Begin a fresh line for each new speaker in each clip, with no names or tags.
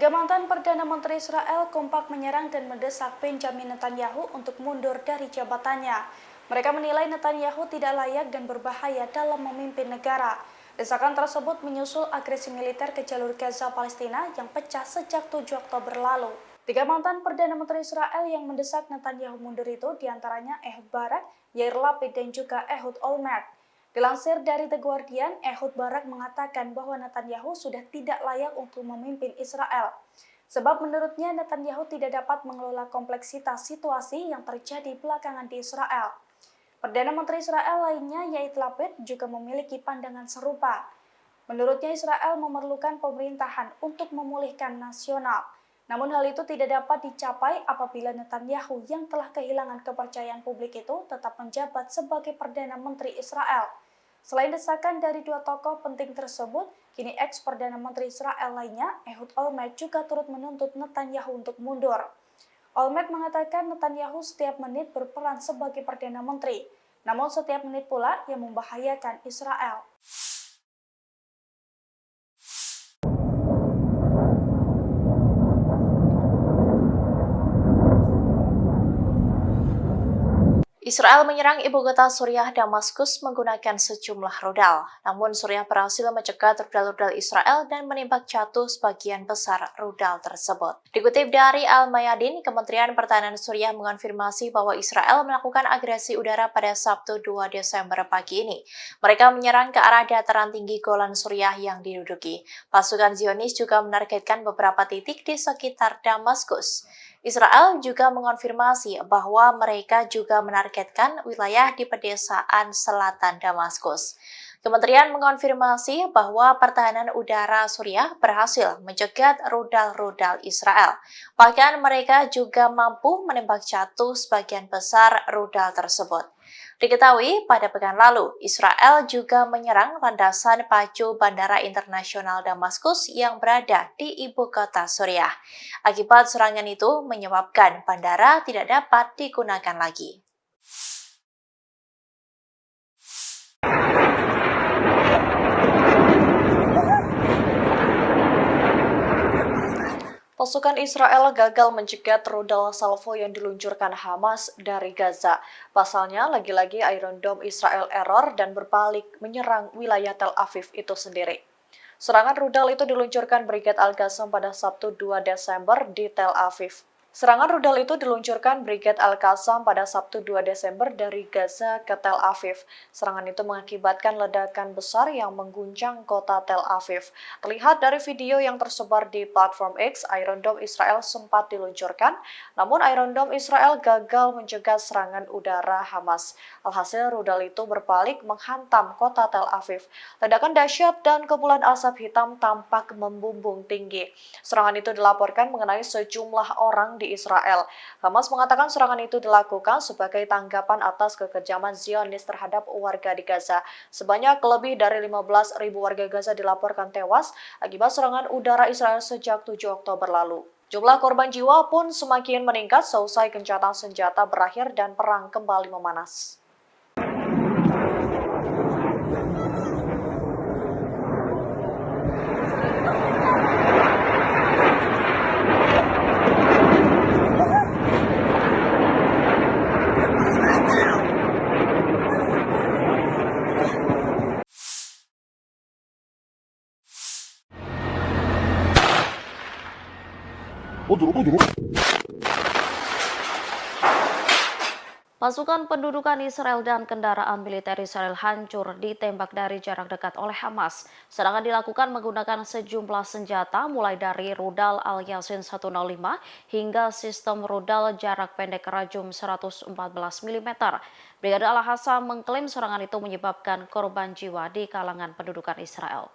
Tiga mantan Perdana Menteri Israel kompak menyerang dan mendesak Benjamin Netanyahu untuk mundur dari jabatannya. Mereka menilai Netanyahu tidak layak dan berbahaya dalam memimpin negara. Desakan tersebut menyusul agresi militer ke jalur Gaza Palestina yang pecah sejak 7 Oktober lalu. Tiga mantan Perdana Menteri Israel yang mendesak Netanyahu mundur itu diantaranya Ehud Barak, Yair Lapid, dan juga Ehud Olmert. Dilansir dari The Guardian, Ehud Barak mengatakan bahwa Netanyahu sudah tidak layak untuk memimpin Israel. Sebab menurutnya Netanyahu tidak dapat mengelola kompleksitas situasi yang terjadi belakangan di Israel. Perdana Menteri Israel lainnya, Yair Lapid, juga memiliki pandangan serupa. Menurutnya Israel memerlukan pemerintahan untuk memulihkan nasional. Namun hal itu tidak dapat dicapai apabila Netanyahu yang telah kehilangan kepercayaan publik itu tetap menjabat sebagai Perdana Menteri Israel. Selain desakan dari dua tokoh penting tersebut, kini ex-Perdana Menteri Israel lainnya, Ehud Olmert, juga turut menuntut Netanyahu untuk mundur. Olmert mengatakan Netanyahu setiap menit berperan sebagai Perdana Menteri, namun setiap menit pula yang membahayakan Israel.
Israel menyerang ibu kota Suriah Damaskus menggunakan sejumlah rudal. Namun Suriah berhasil mencegat rudal-rudal Israel dan menembak jatuh sebagian besar rudal tersebut. Dikutip dari Al-Mayadin, Kementerian Pertahanan Suriah mengonfirmasi bahwa Israel melakukan agresi udara pada Sabtu 2 Desember pagi ini. Mereka menyerang ke arah dataran tinggi Golan Suriah yang diduduki. Pasukan Zionis juga menargetkan beberapa titik di sekitar Damaskus. Israel juga mengonfirmasi bahwa mereka juga menargetkan wilayah di pedesaan selatan Damaskus. Kementerian mengonfirmasi bahwa pertahanan udara Suriah berhasil mencegat rudal-rudal Israel. Bahkan mereka juga mampu menembak jatuh sebagian besar rudal tersebut. Diketahui pada pekan lalu, Israel juga menyerang landasan pacu Bandara Internasional Damaskus yang berada di ibu kota Suriah. Akibat serangan itu menyebabkan bandara tidak dapat digunakan lagi. Pasukan Israel gagal mencegat rudal salvo yang diluncurkan Hamas dari Gaza. Pasalnya, lagi-lagi Iron Dome Israel error dan berbalik menyerang wilayah Tel Aviv itu sendiri. Serangan rudal itu diluncurkan Brigade Al-Qassam pada Sabtu 2 Desember di Tel Aviv. Serangan rudal itu diluncurkan Brigade Al-Qassam pada Sabtu 2 Desember dari Gaza ke Tel Aviv. Serangan itu mengakibatkan ledakan besar yang mengguncang kota Tel Aviv. Terlihat dari video yang tersebar di platform X, Iron Dome Israel sempat diluncurkan, namun Iron Dome Israel gagal mencegah serangan udara Hamas. Alhasil rudal itu berbalik menghantam kota Tel Aviv. Ledakan dahsyat dan kepulan asap hitam tampak membumbung tinggi. Serangan itu dilaporkan mengenai sejumlah orang di Israel. Hamas mengatakan serangan itu dilakukan sebagai tanggapan atas kekejaman Zionis terhadap warga di Gaza. Sebanyak lebih dari 15.000 warga Gaza dilaporkan tewas akibat serangan udara Israel sejak 7 Oktober lalu. Jumlah korban jiwa pun semakin meningkat seusai gencatan senjata berakhir dan perang kembali memanas. Pasukan pendudukan Israel dan kendaraan militer Israel hancur ditembak dari jarak dekat oleh Hamas. Serangan dilakukan menggunakan sejumlah senjata mulai dari rudal Al-Yasin 105 hingga sistem rudal jarak pendek Rajum 114 mm. Brigade Al-Qassam mengklaim serangan itu menyebabkan korban jiwa di kalangan pendudukan Israel.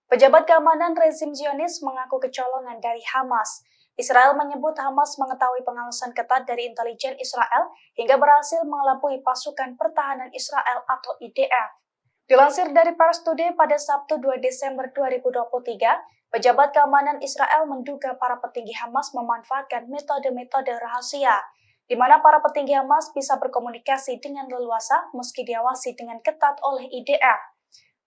Pejabat keamanan rezim Zionis mengaku kecolongan dari Hamas. Israel menyebut Hamas mengetahui pengawasan ketat dari intelijen Israel hingga berhasil mengelabui pasukan pertahanan Israel atau IDF. Dilansir dari Pars Today pada Sabtu 2 Desember 2023, pejabat keamanan Israel menduga para petinggi Hamas memanfaatkan metode-metode rahasia, di mana para petinggi Hamas bisa berkomunikasi dengan leluasa meski diawasi dengan ketat oleh IDF.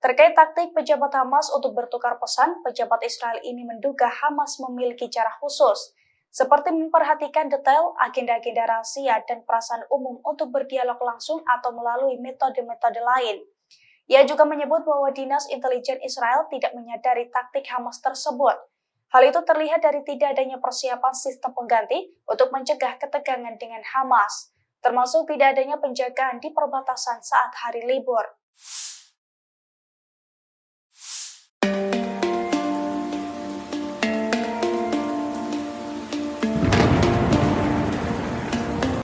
Terkait taktik pejabat Hamas untuk bertukar pesan, pejabat Israel ini menduga Hamas memiliki cara khusus, seperti memperhatikan detail agenda-agenda rahasia dan perasaan umum untuk berdialog langsung atau melalui metode-metode lain. Ia juga menyebut bahwa Dinas Intelijen Israel tidak menyadari taktik Hamas tersebut. Hal itu terlihat dari tidak adanya persiapan sistem pengganti untuk mencegah ketegangan dengan Hamas, termasuk tidak adanya penjagaan di perbatasan saat hari libur.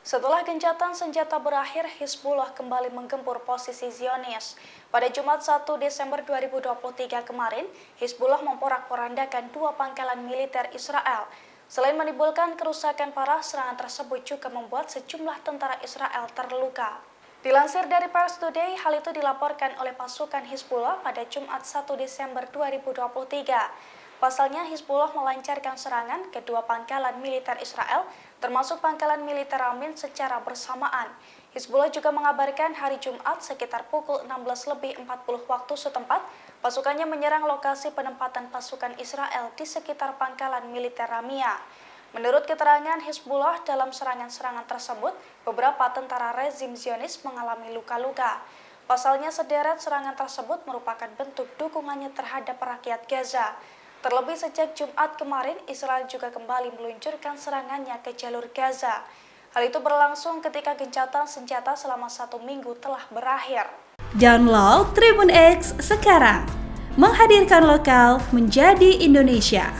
Setelah gencatan senjata berakhir, Hizbullah kembali menggempur posisi Zionis. Pada Jumat 1 Desember 2023 kemarin, Hizbullah memporak-porandakan 2 pangkalan militer Israel. Selain menimbulkan kerusakan parah, serangan tersebut juga membuat sejumlah tentara Israel terluka. Dilansir dari Pars Today, hal itu dilaporkan oleh pasukan Hizbullah pada Jumat 1 Desember 2023. Pasalnya, Hizbullah melancarkan serangan ke 2 pangkalan militer Israel, termasuk pangkalan militer Ramin secara bersamaan. Hizbullah juga mengabarkan hari Jumat sekitar pukul 16.40 waktu setempat, pasukannya menyerang lokasi penempatan pasukan Israel di sekitar pangkalan militer Ramia. Menurut keterangan Hizbullah, dalam serangan-serangan tersebut, beberapa tentara rezim Zionis mengalami luka-luka. Pasalnya, sederet serangan tersebut merupakan bentuk dukungannya terhadap rakyat Gaza. Terlebih sejak Jumat kemarin, Israel juga kembali meluncurkan serangannya ke jalur Gaza. Hal itu berlangsung ketika gencatan senjata selama 1 minggu telah berakhir.
Download Tribun X sekarang, menghadirkan lokal menjadi Indonesia.